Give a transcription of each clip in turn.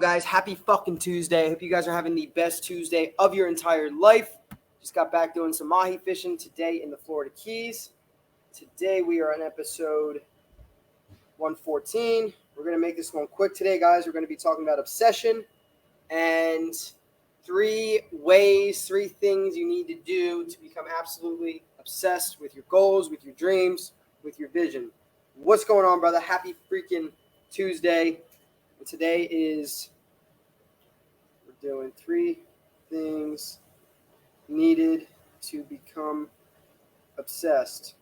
Guys, happy fucking Tuesday. I hope you guys are having the best Tuesday of your entire life. Just got back doing some mahi fishing today in the Florida Keys. Today we are on episode 114. We're going to make this one quick today, guys. We're going to be talking about obsession and three things you need to do to become absolutely obsessed with your goals, with your dreams, with your vision. What's going on, brother? Happy freaking Tuesday. And today is, we're doing three things needed to become obsessed.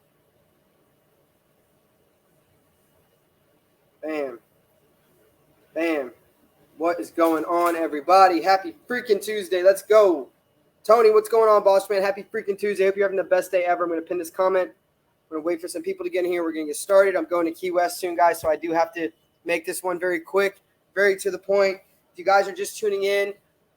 Bam. Bam. What is going on, everybody? Happy freaking Tuesday. Let's go. Tony, what's going on, boss man? Happy freaking Tuesday. Hope you're having the best day ever. I'm going to pin this comment. I'm going to wait for some people to get in here. We're going to get started. I'm going to Key West soon, guys, so I do have to make this one very quick, very to the point. If you guys are just tuning in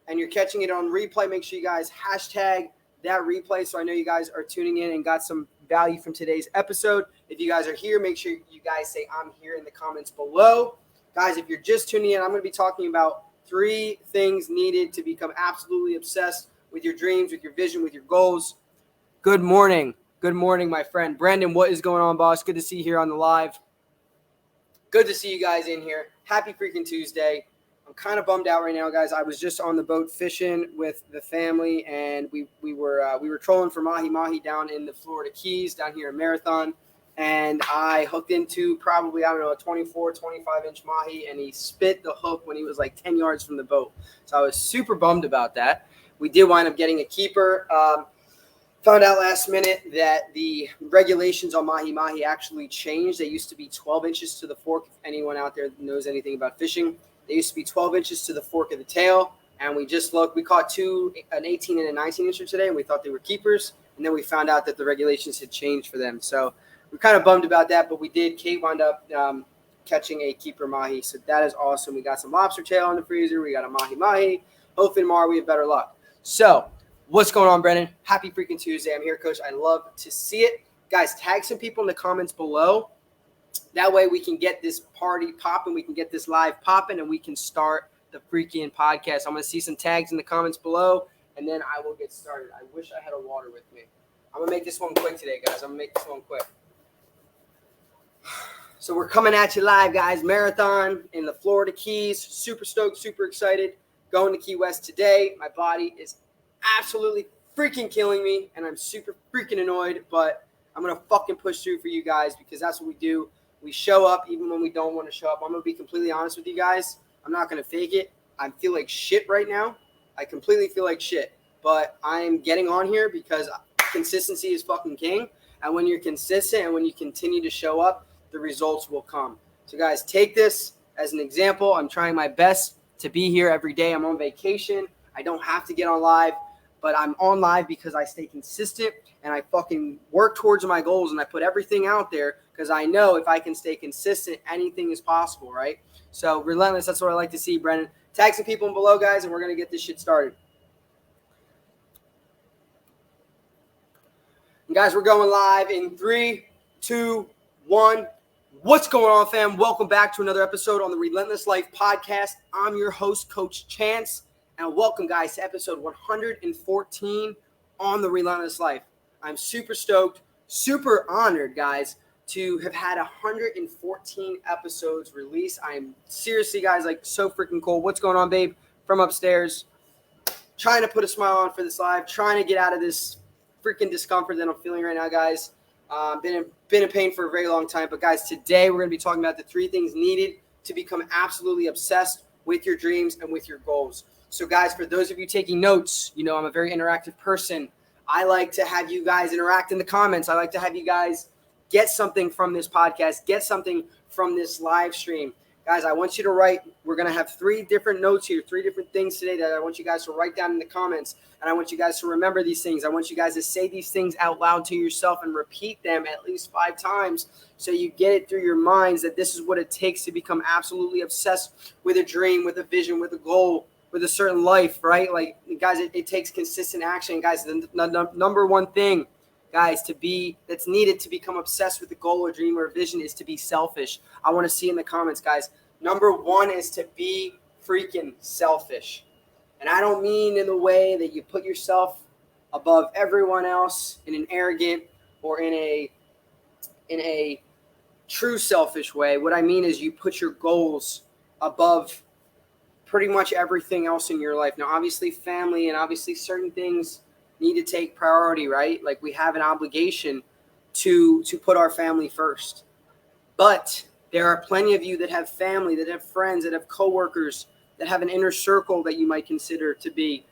and you're catching it on replay, make sure you guys hashtag that replay so I know you guys are tuning in and got some value from today's episode. If you guys are here, make sure you guys say I'm here in the comments below. Guys, if you're just tuning in, I'm going to be talking about three things needed to become absolutely obsessed with your dreams, with your vision, with your goals. Good morning. Good morning, my friend. Brandon, what is going on, boss? Good to see you here on the live. Good to see you guys in here. Happy freaking Tuesday. I'm kind of bummed out right now, guys. I was just on the boat fishing with the family, and we were trolling for mahi down in the Florida Keys, down here in Marathon. And I hooked into probably, a 24, 25-inch mahi, and he spit the hook when he was like 10 yards from the boat. So I was super bummed about that. We did wind up getting a keeper. Found out last minute that the regulations on mahi actually changed. They used to be 12 inches to the fork. If anyone out there knows anything about fishing, they used to be 12 inches to the fork of the tail. And we just looked. We caught an 18 and a 19-incher today, and we thought they were keepers. And then we found out that the regulations had changed for them. So we're kind of bummed about that, but we did. Kate wound up catching a keeper mahi, so that is awesome. We got some lobster tail in the freezer. We got a mahi. Hopefully tomorrow we have better luck. So what's going on, Brennan? Happy freaking Tuesday. I'm here, Coach. I love to see it. Guys, tag some people in the comments below. That way we can get this party popping. We can get this live popping, and we can start the freaking podcast. I'm going to see some tags in the comments below, and then I will get started. I wish I had a water with me. I'm going to make this one quick today, guys. I'm going to make this one quick. So we're coming at you live, guys. Marathon in the Florida Keys. Super stoked, super excited. Going to Key West today. My body is absolutely freaking killing me, and I'm super freaking annoyed, but I'm going to fucking push through for you guys because that's what we do. We show up even when we don't want to show up. I'm going to be completely honest with you guys. I'm not going to fake it. I feel like shit right now. I completely feel like shit, but I'm getting on here because consistency is fucking king, and when you're consistent and when you continue to show up, the results will come. So guys, take this as an example. I'm trying my best to be here every day. I'm on vacation. I don't have to get on live, but I'm on live because I stay consistent and I fucking work towards my goals and I put everything out there because I know if I can stay consistent, anything is possible, right? So relentless, that's what I like to see, Brennan. Tag some people below, guys, and we're going to get this shit started. And guys, we're going live in 3, 2, 1. What's going on, fam? Welcome back to another episode on the Relentless Life Podcast. I'm your host, Coach Chance, and welcome, guys, to episode 114 on the Relentless Life. I'm super stoked, super honored, guys, to have had 114 episodes released. I'm seriously, guys, like so freaking cool. What's going on, babe? From upstairs. Trying to put a smile on for this live, trying to get out of this freaking discomfort that I'm feeling right now, guys. Been in pain for a very long time. But, guys, today we're going to be talking about the three things needed to become absolutely obsessed with your dreams and with your goals. So, guys, for those of you taking notes, you know I'm a very interactive person. I like to have you guys interact in the comments. I like to have you guys get something from this podcast, get something from this live stream. Guys, I want you to write. We're going to have three different notes here, three different things today that I want you guys to write down in the comments. And I want you guys to remember these things. I want you guys to say these things out loud to yourself and repeat them at least 5 times so you get it through your minds that this is what it takes to become absolutely obsessed with a dream, with a vision, with a goal, with a certain life, right? Like, guys, it takes consistent action. Guys, the number one thing, guys, that's needed to become obsessed with a goal or dream or vision is to be selfish. I want to see in the comments, guys. Number one is to be freaking selfish. And I don't mean in the way that you put yourself above everyone else in an arrogant or in a true selfish way. What I mean is you put your goals above pretty much everything else in your life. Now, obviously, family and obviously certain things need to take priority, right? Like we have an obligation to put our family first. But there are plenty of you that have family, that have friends, that have coworkers, that have an inner circle that you might consider to be,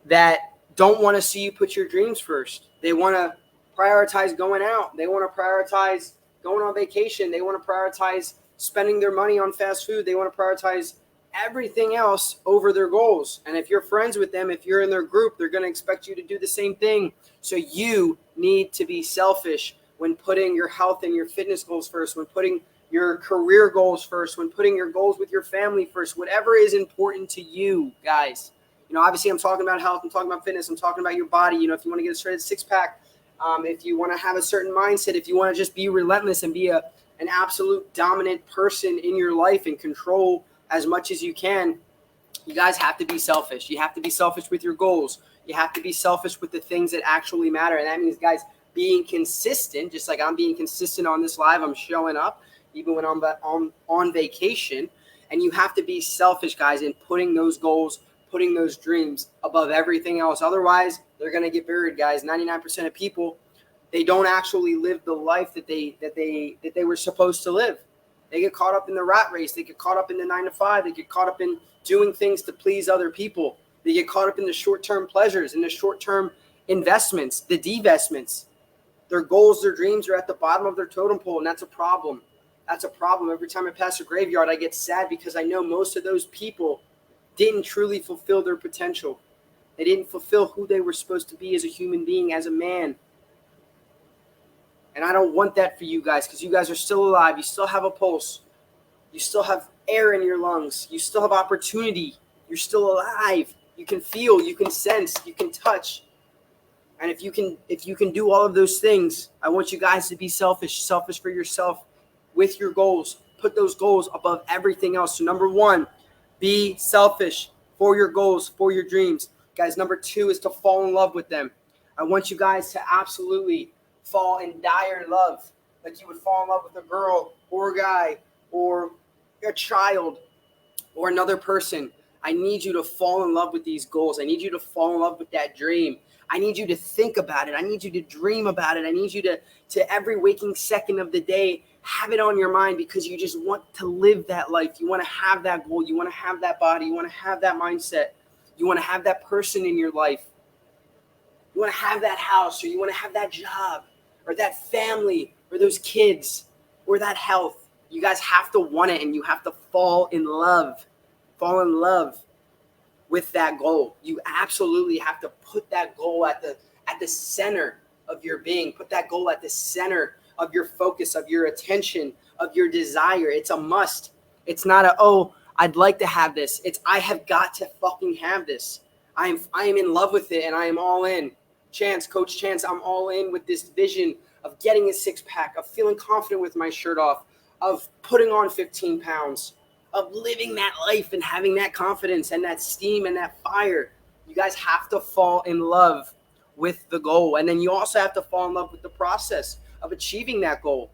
that don't want to see you put your dreams first. They want to prioritize going out. They want to prioritize going on vacation. They want to prioritize spending their money on fast food. They want to prioritize everything else over their goals. And if you're friends with them, if you're in their group, they're going to expect you to do the same thing. So you need to be selfish when putting your health and your fitness goals first, when putting your career goals first, when putting your goals with your family first, whatever is important to you, guys. You know, obviously I'm talking about health, I'm talking about fitness, I'm talking about your body. You know, if you want to get a shredded six-pack, if you want to have a certain mindset, if you want to just be relentless and be an absolute dominant person in your life and control as much as you can, you guys have to be selfish. You have to be selfish with your goals. You have to be selfish with the things that actually matter. And that means, guys, being consistent, just like I'm being consistent on this live. I'm showing up even when I'm on vacation. And you have to be selfish, guys, in putting those goals, putting those dreams above everything else. Otherwise, they're going to get buried, guys. 99% of people, they don't actually live the life that they were supposed to live. They get caught up in the rat race. They get caught up in the 9 to 5. They get caught up in doing things to please other people. They get caught up in the short-term pleasures, in the short-term investments, the divestments. Their goals, their dreams are at the bottom of their totem pole, and that's a problem. That's a problem. Every time I pass a graveyard, I get sad because I know most of those people didn't truly fulfill their potential. They didn't fulfill who they were supposed to be as a human being, as a man. And I don't want that for you guys, because you guys are still alive. You still have a pulse. You still have air in your lungs. You still have opportunity. You're still alive. You can feel, you can sense, you can touch. And if you can do all of those things, I want you guys to be selfish for yourself with your goals. Put those goals above everything else. So number one, be selfish for your goals, for your dreams. Guys, number two is to fall in love with them. I want you guys to absolutely fall in dire love, like you would fall in love with a girl or a guy or a child or another person. I need you to fall in love with these goals. I need you to fall in love with that dream. I need you to think about it. I need you to dream about it. I need you to every waking second of the day have it on your mind, because you just want to live that life. You want to have that goal. You want to have that body. You want to have that mindset. You want to have that person in your life. You want to have that house, or you want to have that job, or that family, or those kids, or that health. You guys have to want it, and you have to fall in love. Fall in love with that goal. You absolutely have to put that goal at the center of your being. Put that goal at the center of your focus, of your attention, of your desire. It's a must. It's not I'd like to have this. It's I have got to fucking have this. I am in love with it, and I am all in. Coach Chance, I'm all in with this vision of getting a six-pack, of feeling confident with my shirt off, of putting on 15 pounds, of living that life and having that confidence and that steam and that fire. You guys have to fall in love with the goal. And then you also have to fall in love with the process of achieving that goal.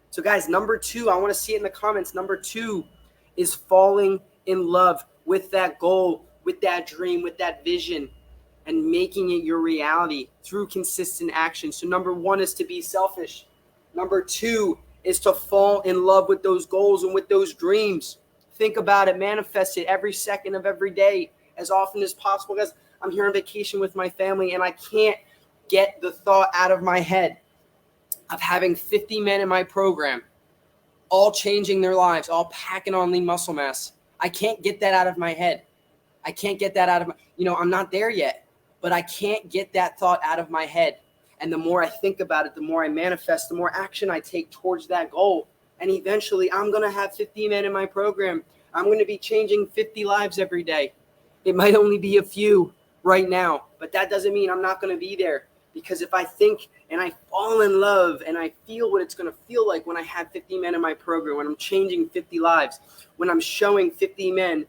So guys, number two, I want to see it in the comments. Number two is falling in love with that goal, with that dream, with that vision, and making it your reality through consistent action. So number one is to be selfish. Number two is to fall in love with those goals and with those dreams. Think about it, manifest it every second of every day, as often as possible. Guys, I'm here on vacation with my family, and I can't get the thought out of my head of having 50 men in my program, all changing their lives, all packing on lean muscle mass. I can't get that out of my head. I can't get that out of I'm not there yet, but I can't get that thought out of my head. And the more I think about it, the more I manifest, the more action I take towards that goal. And eventually I'm going to have 50 men in my program. I'm going to be changing 50 lives every day. It might only be a few right now, but that doesn't mean I'm not going to be there. Because if I think and I fall in love and I feel what it's going to feel like when I have 50 men in my program, when I'm changing 50 lives, when I'm showing 50 men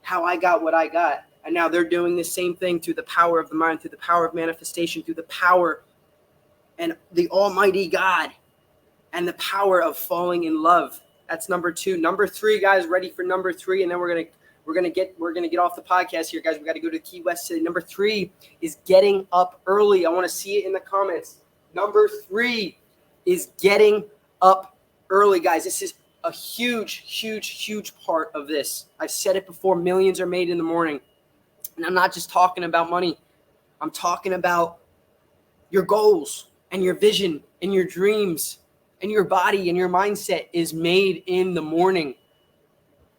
how I got what I got. And now they're doing the same thing through the power of the mind, through the power of manifestation, through the power and the Almighty God and the power of falling in love. That's number 2. Number 3, guys, ready for number 3, and then we're gonna get off the podcast here, guys. We got to go to Key West today. Number 3 is getting up early. I want to see it in the comments. Number 3 is getting up early, guys. This is a huge part of this. I've said it before. Millions are made in the morning, and I'm not just talking about money. I'm talking about your goals and your vision and your dreams. And your body and your mindset is made in the morning.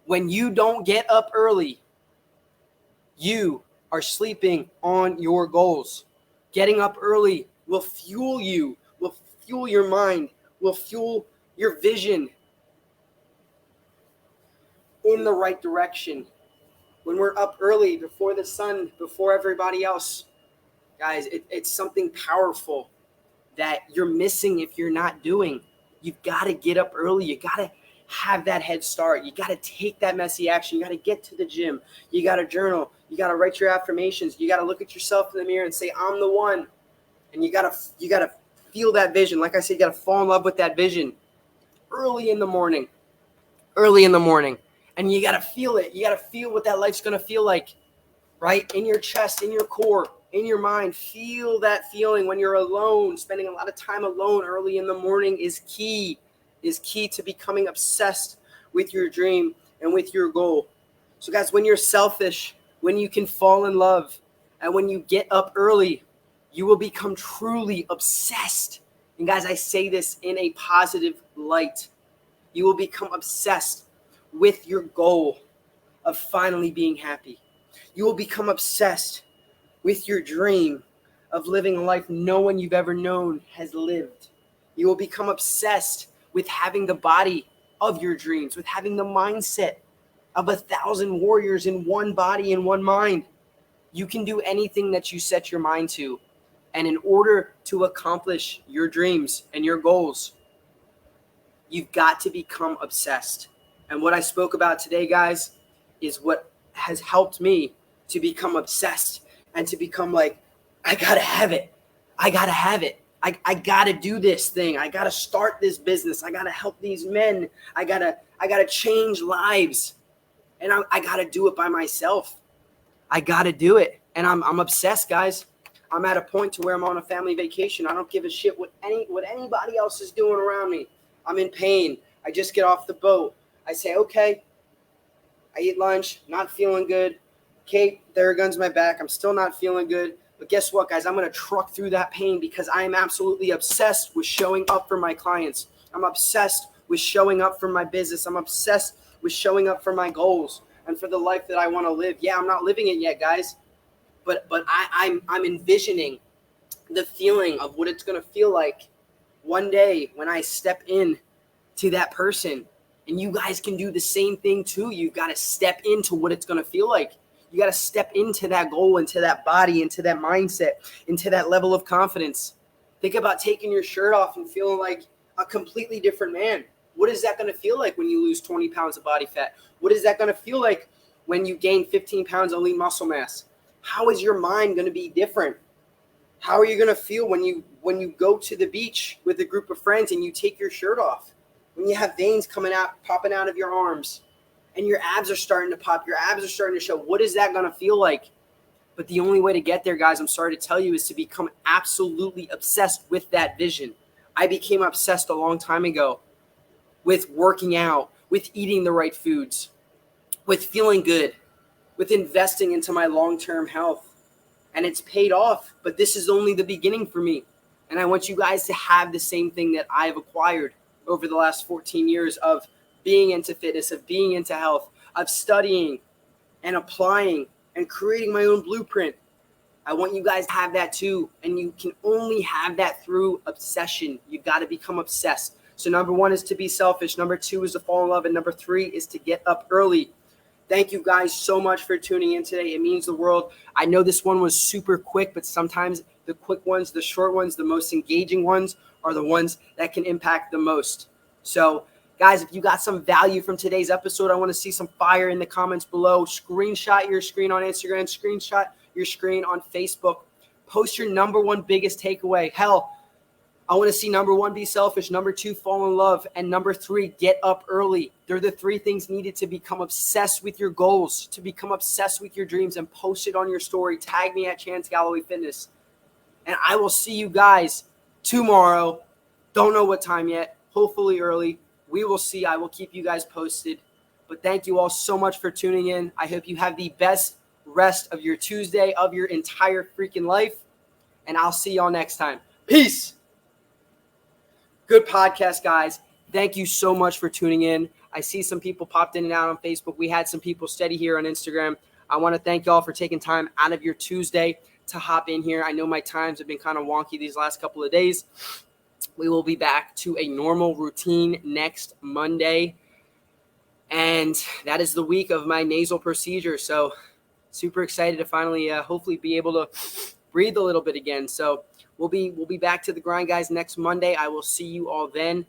When you don't get up early, you are sleeping on your goals. Getting up early will fuel you, will fuel your mind, will fuel your vision in the right direction. When we're up early, before the sun, before everybody else, guys, it's something powerful that you're missing if you're not doing. You've got to get up early. You got to have that head start. You got to take that messy action. You got to get to the gym. You got to journal. You got to write your affirmations. You got to look at yourself in the mirror and say, I'm the one. And you got to feel that vision. Like I said, you got to fall in love with that vision early in the morning. And you got to feel it. You got to feel what that life's going to feel like, right? In your chest, in your core, in your mind. Feel that feeling when you're alone. Spending a lot of time alone early in the morning is key to becoming obsessed with your dream and with your goal. So guys, when you're selfish, when you can fall in love, and when you get up early, you will become truly obsessed. And guys, I say this in a positive light. You will become obsessed with your goal of finally being happy. You will become obsessed with your dream of living a life no one you've ever known has lived. You will become obsessed with having the body of your dreams, with having the mindset of 1,000 warriors in one body and one mind. You can do anything that you set your mind to. And in order to accomplish your dreams and your goals, you've got to become obsessed. And what I spoke about today, guys, is what has helped me to become obsessed and to become like, I got to have it. I got to have it. I got to do this thing. I got to start this business. I got to help these men. I got to change lives. And I got to do it by myself. I got to do it. And I'm obsessed, guys. I'm at a point to where I'm on a family vacation. I don't give a shit what anybody else is doing around me. I'm in pain. I just get off the boat. I say, okay. I eat lunch, not feeling good. Kate, Theragun's my back. I'm still not feeling good. But guess what, guys? I'm going to truck through that pain because I am absolutely obsessed with showing up for my clients. I'm obsessed with showing up for my business. I'm obsessed with showing up for my goals and for the life that I want to live. Yeah, I'm not living it yet, guys. But I'm envisioning the feeling of what it's going to feel like one day when I step in to that person. And you guys can do the same thing too. You've got to step into what it's going to feel like. You got to step into that goal, into that body, into that mindset, into that level of confidence. Think about taking your shirt off and feeling like a completely different man. What is that going to feel like when you lose 20 pounds of body fat? What is that going to feel like when you gain 15 pounds of lean muscle mass? How is your mind going to be different? How are you going to feel when you go to the beach with a group of friends and you take your shirt off? When you have veins popping out of your arms and your abs are starting to pop, your abs are starting to show, what is that going to feel like? But the only way to get there, guys, I'm sorry to tell you, is to become absolutely obsessed with that vision. I became obsessed a long time ago with working out, with eating the right foods, with feeling good, with investing into my long-term health. And it's paid off, but this is only the beginning for me. And I want you guys to have the same thing that I've acquired over the last 14 years of being into fitness, of being into health, of studying and applying and creating my own blueprint. I want you guys to have that too. And you can only have that through obsession. You've got to become obsessed. So number 1 is to be selfish. Number 2 is to fall in love. And number 3 is to get up early. Thank you guys so much for tuning in today. It means the world. I know this one was super quick, but sometimes the quick ones, the short ones, the most engaging ones are the ones that can impact the most. So Guys, if you got some value from today's episode, I want to see some fire in the comments below. Screenshot your screen on Instagram, screenshot your screen on Facebook. Post your number one biggest takeaway. Hell, I want to see number one, be selfish. Number two, fall in love. And number three, get up early. They're the three things needed to become obsessed with your goals, to become obsessed with your dreams, and post it on your story. Tag me at Chance Galloway Fitness. And I will see you guys tomorrow. Don't know what time yet. Hopefully early. We will see. I will keep you guys posted. But thank you all so much for tuning in. I hope you have the best rest of your Tuesday, of your entire freaking life. And I'll see y'all next time. Peace. Good podcast, guys. Thank you so much for tuning in. I see some people popped in and out on Facebook. We had some people steady here on Instagram. I want to thank y'all for taking time out of your Tuesday to hop in here. I know my times have been kind of wonky these last couple of days. We will be back to a normal routine next Monday. And that is the week of my nasal procedure. So super excited to finally hopefully be able to breathe a little bit again. So we'll be back to the grind, guys, next Monday. I will see you all then.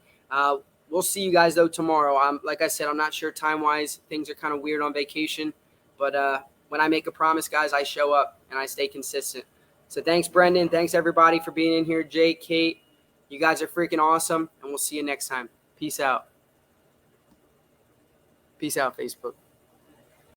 We'll see you guys, though, tomorrow. Like I said, I'm not sure time-wise. Things are kind of weird on vacation. But when I make a promise, guys, I show up and I stay consistent. So thanks, Brendan. Thanks, everybody, for being in here. Jake, Kate, you guys are freaking awesome. And we'll see you next time. Peace out. Peace out, Facebook.